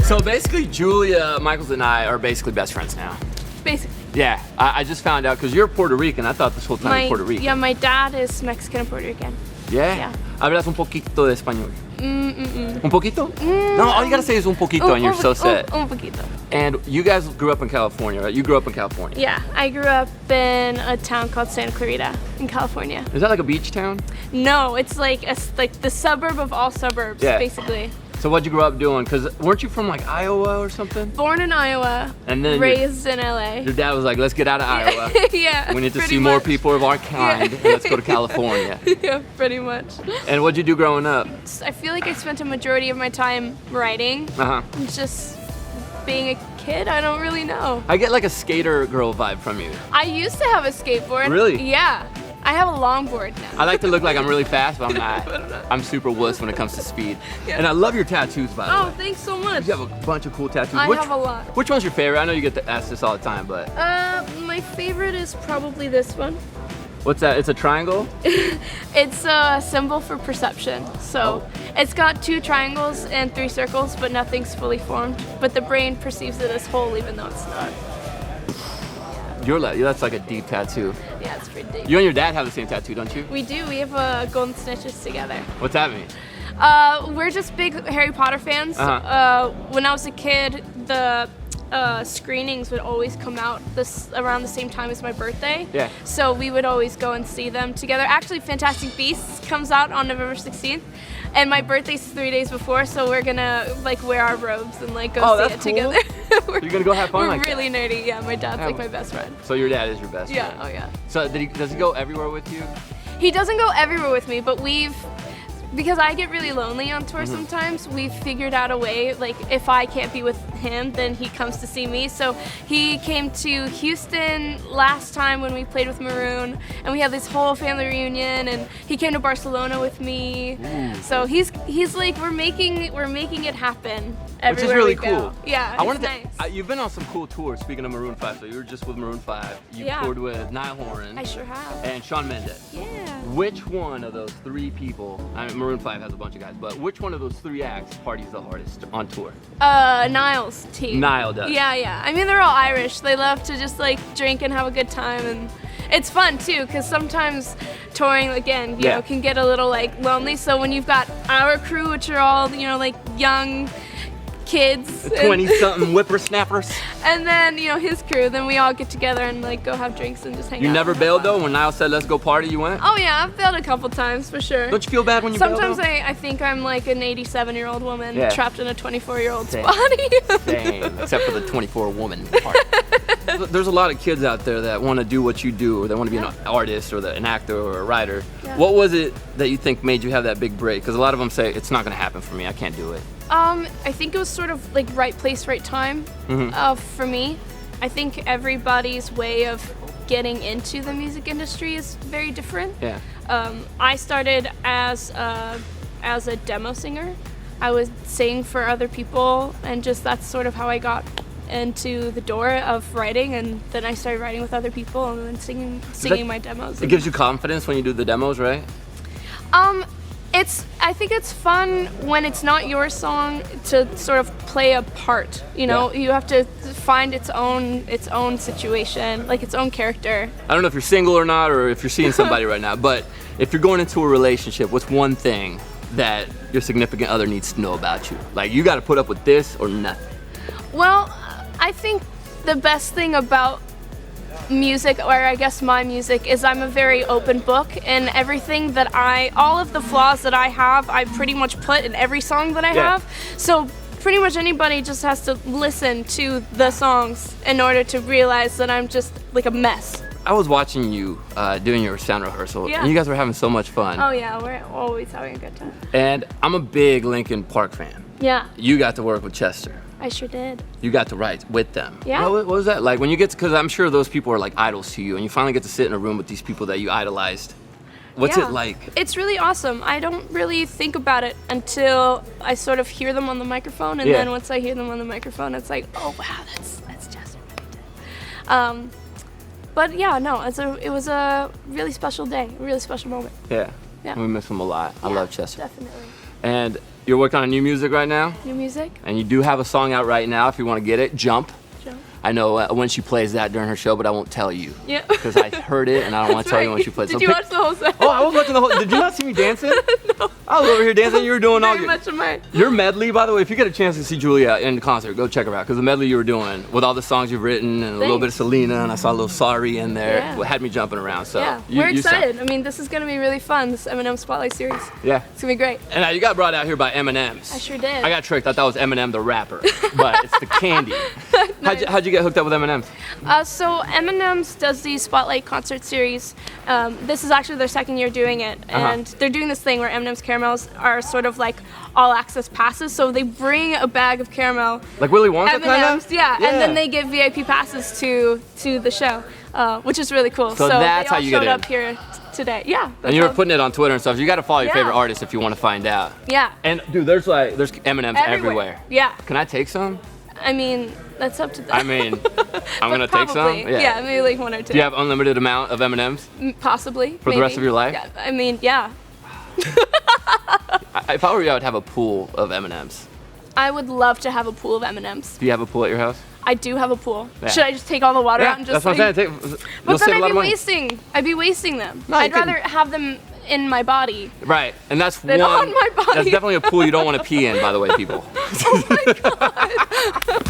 So basically, Julia Michaels and I are basically best friends now. Basically. Yeah, I just found out because you're Puerto Rican. I thought this whole time you were Puerto Rican. Yeah, my dad is Mexican and Puerto Rican. Yeah? Hablas un poquito de español. Un poquito? Mm. No, all you gotta say is un poquito and you're so set. Un poquito. And you guys grew up in California, right? You grew up in California. Yeah, I grew up in a town called Santa Clarita in California. Is that like a beach town? No, it's like the suburb of all suburbs, basically. So what'd you grow up doing? Because weren't you from like Iowa or something? Born in Iowa, and then raised in LA. Your dad was like, let's get out of Iowa. Yeah, we need to see more people of our kind, and let's go to California. Yeah, pretty much. And what'd you do growing up? I feel like I spent a majority of my time writing. Just being a kid, I don't really know. I get like a skater girl vibe from you. I used to have a skateboard. Really? Yeah. I have a longboard now. I like to look like I'm really fast, but I'm not. I'm super wuss when it comes to speed. Yeah. And I love your tattoos, by the way. Oh, thanks so much. You have a bunch of cool tattoos. I have a lot. Which one's your favorite? I know you get asked this all the time, but. My favorite is probably this one. What's that? It's a triangle? It's a symbol for perception. So it's got 2 triangles and 3 circles, but nothing's fully formed. But the brain perceives it as whole, even though it's not. That's like a deep tattoo. Yeah, it's pretty deep. You and your dad have the same tattoo, don't you? We do. We have golden snitches together. What's that mean? We're just big Harry Potter fans. When I was a kid, the screenings would always come out around the same time as my birthday. Yeah. So we would always go and see them together. Actually, Fantastic Beasts comes out on November 16th. And my birthday's 3 days before, so we're gonna like wear our robes and like go see it together. You're gonna go have fun like that? We're really nerdy. Yeah, my dad's like my best friend. So your dad is your best friend? Yeah, oh yeah. So does he go everywhere with you? He doesn't go everywhere with me, but because I get really lonely on tour sometimes, we've figured out a way, like if I can't be with him, then he comes to see me. So he came to Houston last time when we played with Maroon, and we had this whole family reunion, and he came to Barcelona with me. So he's like, we're making it happen everywhere. Which is really we go. cool. Yeah, it's nice. You've been on some cool tours, speaking of Maroon 5, so you were just with Maroon 5. You toured with Niall Horan. I sure have. And Shawn Mendes. Yeah. Which one of those 3 people, I mean Maroon 5 has a bunch of guys, but which one of those 3 acts parties the hardest on tour? Niall's team. Niall does. Yeah. I mean, they're all Irish. They love to just like drink and have a good time, and it's fun too, because sometimes touring, again, you know, can get a little like lonely. So when you've got our crew, which are all, you know, like young kids, 20-something whippersnappers, and then his crew, then we all get together and like go have drinks and just hang out. You never bailed though? When Niall said let's go party, you went? Oh yeah, I've bailed a couple times for sure. Don't you feel bad when you bailed? Sometimes I think I'm like an 87-year-old woman trapped in a 24-year-old's body. Same, except for the 24 woman part. There's a lot of kids out there that want to do what you do, or they want to be an artist or an actor or a writer. What was it that you think made you have that big break? Because a lot of them say it's not going to happen for me, I can't do it. I think it was sort of like right place, right time for me. I think everybody's way of getting into the music industry is very different. Yeah. I started as a demo singer. I would sing for other people, and just that's sort of how I got into the door of writing, and then I started writing with other people and then singing my demos. It gives you confidence when you do the demos, right? I think it's fun when it's not your song to sort of play a part. You have to find its own situation, like its own character. I don't know if you're single or not, or if you're seeing somebody right now, but if you're going into a relationship, what's one thing that your significant other needs to know about you? Like, you got to put up with this or nothing. Well, I think the best thing about music, or I guess my music, is I'm a very open book, and everything that all of the flaws that I have, I pretty much put in every song that I have. So pretty much anybody just has to listen to the songs in order to realize that I'm just like a mess. I was watching you doing your sound rehearsal, and you guys were having so much fun. Oh yeah, we're always having a good time. And I'm a big Linkin Park fan. Yeah. You got to work with Chester. I sure did. You got to write with them. Yeah. What was that like when you get to, because I'm sure those people are like idols to you, and you finally get to sit in a room with these people that you idolized. What's it like? It's really awesome. I don't really think about it until I sort of hear them on the microphone, and then once I hear them on the microphone, it's like, oh wow, that's Chester Bennington. But yeah, no, it was a really special day, a really special moment. Yeah. Yeah. We miss him a lot. I love Chester. Definitely. And You're working on new music right now, New music? and you do have a song out right now. If you want to get it, Jump. Jump. I know when she plays that during her show, but I won't tell you. Yeah. Because I heard it and I don't want to tell you when she plays. Did you watch the whole set? Oh, I was watching the whole. Did you not see me dancing? No. I was over here dancing. You were doing all Very much of my. your medley, by the way. If you get a chance to see Julia in concert, go check her out. Because the medley you were doing with all the songs you've written and a little bit of Selena, and I saw a little Sorry in there. Yeah. Had me jumping around. So Yeah, we're excited. I mean, this is gonna be really fun. This Eminem Spotlight series. Yeah. It's gonna be great. And now you got brought out here by M&M'S. I sure did. I got tricked. I thought it was Eminem the rapper, but it's the candy. Nice. How'd you get hooked up with M&M's? So Eminem's does the Spotlight concert series. This is actually their second year doing it, and they're doing this thing where M&M'S Caramels are sort of like all access passes. So they bring a bag of caramel, Like Willy Wonka, M&Ms, kind of? yeah, and then they give VIP passes to the show, which is really cool. So that's they how all you get showed in. up here today. Yeah. And you were putting it on Twitter and stuff. You got to follow your Yeah. favorite artists if you want to find out. Yeah. And dude, there's M&Ms everywhere. Yeah. Can I take some? I mean, that's up to them. I mean, I'm gonna take some. Probably. Yeah, maybe like one or two. Do you have unlimited amount of M&Ms? Possibly. For the rest of your life? Yeah. I mean, yeah. If I were you, I would have a pool of M&Ms. I would love to have a pool of M&Ms. Do you have a pool at your house? I do have a pool. Yeah. Should I just take all the water out and just? that's what I'm saying. But You'll then save a lot I'd of be money. wasting. I'd be wasting them. No, you I'd rather couldn't. have them in my body. Right, and that's They're one. on my body. That's definitely a pool you don't want to pee in, by the way, people. Oh my god.